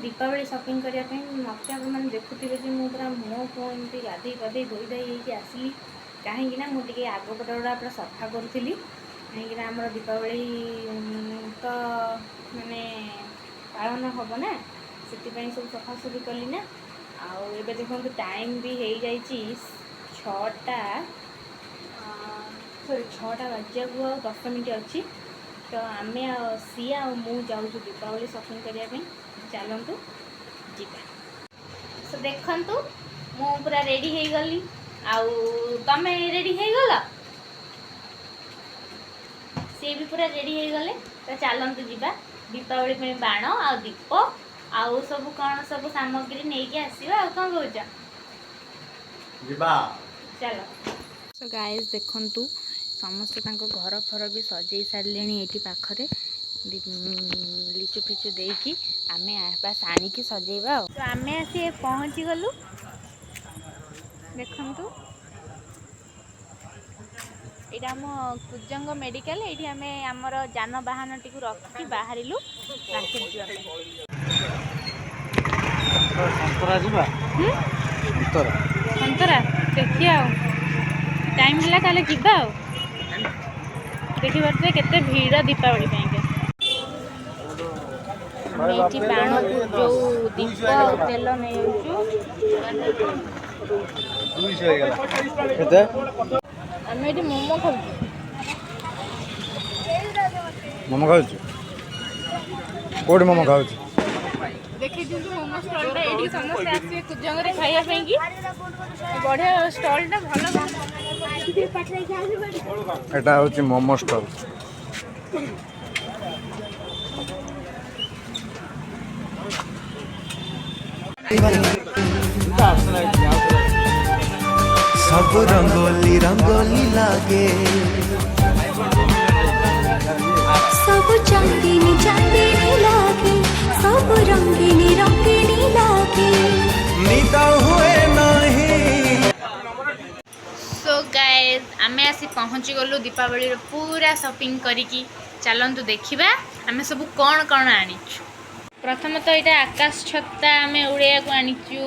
Deepawali shopping करने मत मैंने देखुवे जो मुझे मुँह फुँ एमती गाधे पाधे धोई धाई आसली कहीं मुझे आगपट गुड़ा पूरा सफा करी कहीं आम दीपावली तो माने पालन हम ना से सब सफासफी कली ना आउ देखो टाइम भी हो जाइए 6टा सॉरी 6टा बजा को 10 मिनट अच्छी तो आम सी जाऊँ दीपावली शॉपिंग करने चलतु जीवा सो देखु मु पूरा रेडी हो गली आउ तमें रेडी हो गल सी भी पूरा रेडी हो गले तो चलतु जीवा दीपावली में बाण आ दीप आउ सब कौन सब सामग्री नहीं कि आसवा आ कौन कौच चलो सो गाइस देखंतु समस्त घर फर भी सजई सारे ये पाखरे लिचु फिचु देकी आमे बस आनिकी सजेबा तो आमे आसी पहुँची गलु देखंतु यहाँ आम कुजंग मेडिकल ये आम आमर जानवाहन टी रखी बाहरिलु मार्केट जावा संतरा देखिए टाइम है ताले जीवा देखी पारे केते भीड़ दीपावली ये बाण जो दीप तेल नहीं आम ये मोमो खाऊ मोमो खाऊ कौटी मोमो खाऊ देखी दिखु मोमो स्टॉल ये समस्त आसवे कुजंग खायापी बढ़िया स्टॉलटा भल एटा होची मोमो स्टॉल सब रंगोली रंगोली लागे सब चांदनी चांदनी लागे सब रंगीनी रंगीनी लागे निदा हुए नहीं। सो गाइस आमे आसी पहुँची गलु दीपावली पूरा शॉपिंग करिकी चलंतु देखिबा आमे सब कौन कौन आनिछु। प्रथम तो यहाँ आकाश छत्ता आम उड़ाइया को आनीचु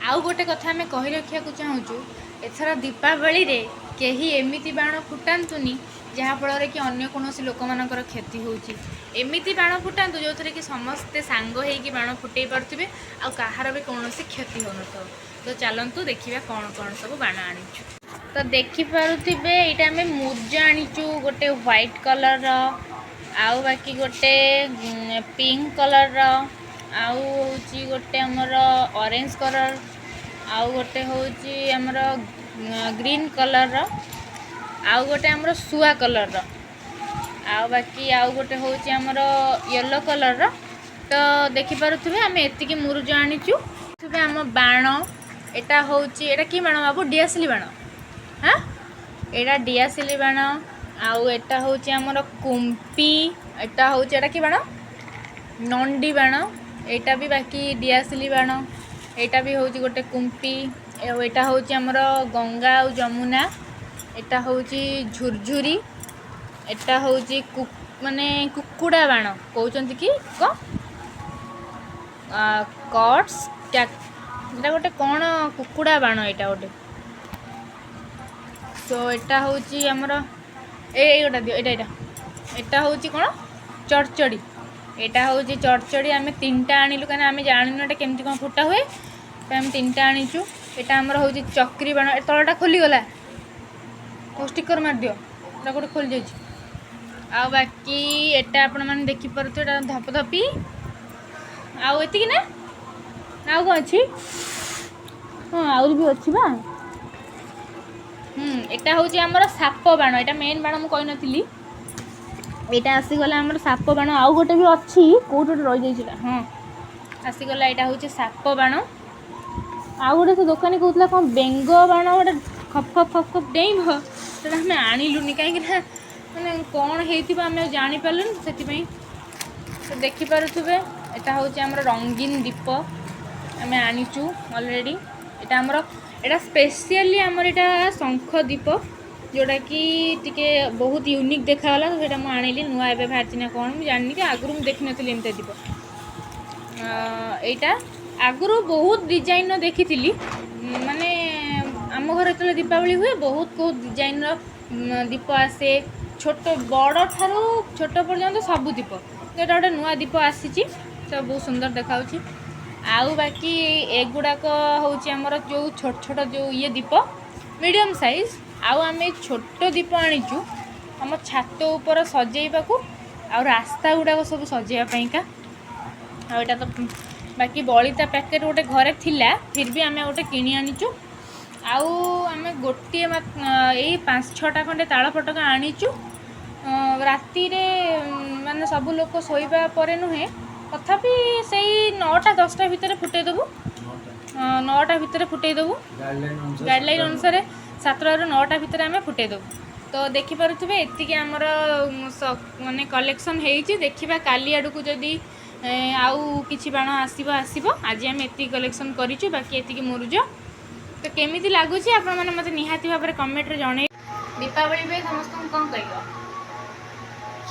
आउ गोटे कथा आम कही रखा चाहूँ एथर दीपावली रे कहीं एमती बाण फुटातुनि जहाँफल कि अन्य कौन लोक मानकर क्षति होची एमती बाण फुटातु जो थे कि समस्ते सांग होइकी बाण फुटई पारे आ कहार भी कौन क्षति हो न तो चलतु देखा कौन कौन सब बाण आनीचु। तो देखिपे यहाँ आम मुर्ज आनीचु गोटे व्हाइट कलर आउ बाकी गोटे पिंक कलर आउ होची गोटे हमर ऑरेंज कलर आउ गोटे होची हमर ग्रीन कलर आउ गोटे हमर सुआ कलर आउ बाकी आउ गोटे होची हमर येलो कलर तो देखि पारुथबे आमे एतिकी मुरुज आनिचु तबे हम बाण एटा होची एटा की बाण बाबू डियासिली बाण हां एटा डियासिली बाण आउ एटा होची हमर कुंपी एटा होची एटा की बाण नंडी बाण एटा भी बाकी डियासिली बाण एटा भी होची गोटे कुंपी एटा होची हमर गंगा और जमुना एटा होची झुरझुरी एटा होची माने कुकुड़ा बाण कहउचंती कि को कट्स एटा गोटे कौन कुकुड़ा बाण एटा गोटे तो एटा होची हमर एटा दियो एटा एटा होची कोन चरचड़ी एटा होची चरचड़ी आमे तीनटा आनिलु काना आमे जानिनु एटा केमती कोन फुटा हुए तो आमे तीनटा आनिचु एटा हमर होची चक्री बाण ए तळटा खोली गला को स्टिकर मार दियो एटा गोटे खोल जाई आ बाकी एटा आपण माने देखि परतो एटा धपधपी आ एति कि ना आ को अछि हां आउर भी अछि बा एटा होची हमर साप बाण एटा मेन बाण मु कहि नथिली एटा आसीगला हमर साप बाण आउ गोटे भी अच्छी कोट रही जाइछला हां आसीगला एटा होची साप बाण आउ गोटे से दुकानी कहतला कोन बेंग बाण गोटे खप खप खप खप डेइब सेटा हम आनिलुनी काहे कि ना माने कोन हेतिबा हम जानि पालुन सेति पई तो देखि पारुथबे एटा होची हमर रंगीन दीप हम आनिचु ऑलरेडी एटा हमर एटा स्पेशली हमर एटा शंख दीप जोड़ा कि टिके बहुत यूनिक देखाला तो सेटा मु आनिली नुआ एबे बाहरची ना कोन मु जाननी कि आगरु मु देखि नथिली एमते दीप এইটা ଆଗରୁ ବହୁତ ଡିଜାଇନର ଦେଖିଥିଲି ମାନେ ଆମ ଘରେ ଯେତେବେଳେ ଦୀପାବଳି ହୁଏ ବହୁତ ଡିଜାଇନର ଦୀପ ଆସେ ଛୋଟ ବଡ଼ ଠାରୁ ଛୋଟ ପର୍ଯ୍ୟନ୍ତ ସବୁ ଦୀପ ଏଇଟା ଗୋଟେ ନୂଆ ଦୀପ ଆସିଛି ତ ବହୁତ ସୁନ୍ଦର ଦେଖାଯାଉଛି ଆଉ ବାକି ଏଗୁଡ଼ାକ ହେଉଛି ଆମର ଯେଉଁ ଛୋଟ ଛୋଟ ଯେଉଁ ଇଏ ଦୀପ ମିଡ଼ିୟମ୍ ସାଇଜ୍ ଆଉ ଆମେ ଛୋଟ ଦୀପ ଆଣିଛୁ ଆମ ଛାତ ଉପରେ ସଜେଇବାକୁ ଆଉ ରାସ୍ତା ଗୁଡ଼ାକ ସବୁ ସଜେଇବା ପାଇଁକା ଆଉ ଏଇଟା ତ ବାକି ବଳିତା ପ୍ୟାକେଟ୍ ଗୋଟେ ଘରେ ଥିଲା ଫିର୍ ବି ଆମେ ଗୋଟେ କିଣି ଆଣିଛୁ ଆଉ ଆମେ ଗୋଟିଏ ଏଇ 5-6ଟା ଖଣ୍ଡେ ତାଳ ଫଟକା ଆଣିଛୁ ରାତିରେ ମାନେ ସବୁ ଲୋକ ଶୋଇବା ପରେ ନୁହେଁ ତଥାପି ସେଇ 9ଟା-10ଟା ଭିତରେ ଫୁଟେଇଦେବୁ 9ଟା ଭିତରେ ଫୁଟେଇଦେବୁ ଗାଇଡ଼ଲାଇନ୍ ଅନୁସାରେ 7ଟାରୁ 9ଟା ଭିତରେ ଆମେ ଫୁଟେଇଦେବୁ ତ ଦେଖିପାରୁଥିବେ ଏତିକି ଆମର ମାନେ କଲେକ୍ସନ୍ ହେଇଛି ଦେଖିବା କାଲି ଆଡ଼କୁ ଯଦି ଆଉ କିଛି ବାଣ ଆସିବ ଆଜି ଆମେ ଏତିକି କଲେକ୍ସନ୍ କରିଛୁ ବାକି ଏତିକି ମୁରୁଜ ତ କେମିତି ଲାଗୁଛି ଆପଣମାନେ ମୋତେ ନିହାତି ଭାବରେ କମେଣ୍ଟରେ ଜଣେଇବେ ଦୀପାବଳି ପାଇଁ ସମସ୍ତଙ୍କୁ କ'ଣ କହିବ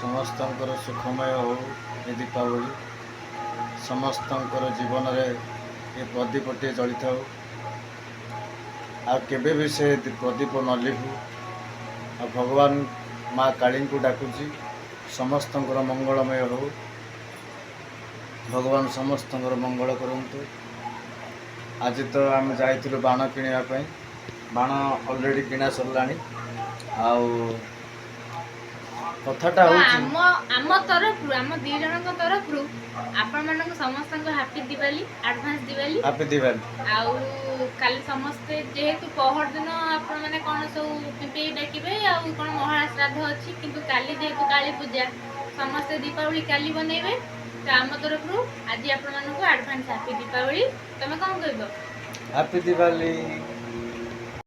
ସମସ୍ତଙ୍କର ସୁଖମୟ ହଉ ଏ ଦୀପାବଳି ସମସ୍ତଙ୍କର ଜୀବନରେ ଏ ପ୍ରଦୀପଟିଏ ଜଳିଥାଉ ଆଉ କେବେ ବି ସେ ପ୍ରଦୀପ ନ ଲିଭୁ ଆଉ ଭଗବାନ ମା କାଳୀଙ୍କୁ ଡାକୁଛି ସମସ୍ତଙ୍କର ମଙ୍ଗଳମୟ ହଉ ଭଗବାନ ସମସ୍ତଙ୍କର ମଙ୍ଗଳ କରନ୍ତୁ ଆଜି ତ ଆମେ ଯାଇଥିଲୁ ବାଣ କିଣିବା ପାଇଁ ବାଣ ଅଲରେଡ଼ି କିଣା ସରିଲାଣି ଆଉ କଥାଟା ହେଉଛି ଆମ ତରଫରୁ ଆମ 2 ଜଣଙ୍କ ତରଫରୁ ଆପଣମାନଙ୍କୁ ସମସ୍ତଙ୍କୁ happy Diwali advance Diwali happy Diwali ଆଉ କାଲି ସମସ୍ତେ ଯେହେତୁ ପହରଦିନ ଆପଣମାନେ କ'ଣ ସବୁ ପିମ୍ପେଇ ଡାକିବେ ଆଉ କ'ଣ ମହାଳୟା ଶ୍ରାଦ୍ଧ ଅଛି କିନ୍ତୁ କାଲି ଯେହେତୁ କାଳୀ ପୂଜା ସମସ୍ତେ ଦୀପାବଳି କାଲି ବନେଇବେ ତ ଆମ ତରଫରୁ ଆଜି ଆପଣମାନଙ୍କୁ ଆଡ଼ଭାନ୍ସ ହାପି ଦୀପାବଳି ତମେ କ'ଣ କହିବ ହାପି ଦିୱାଲି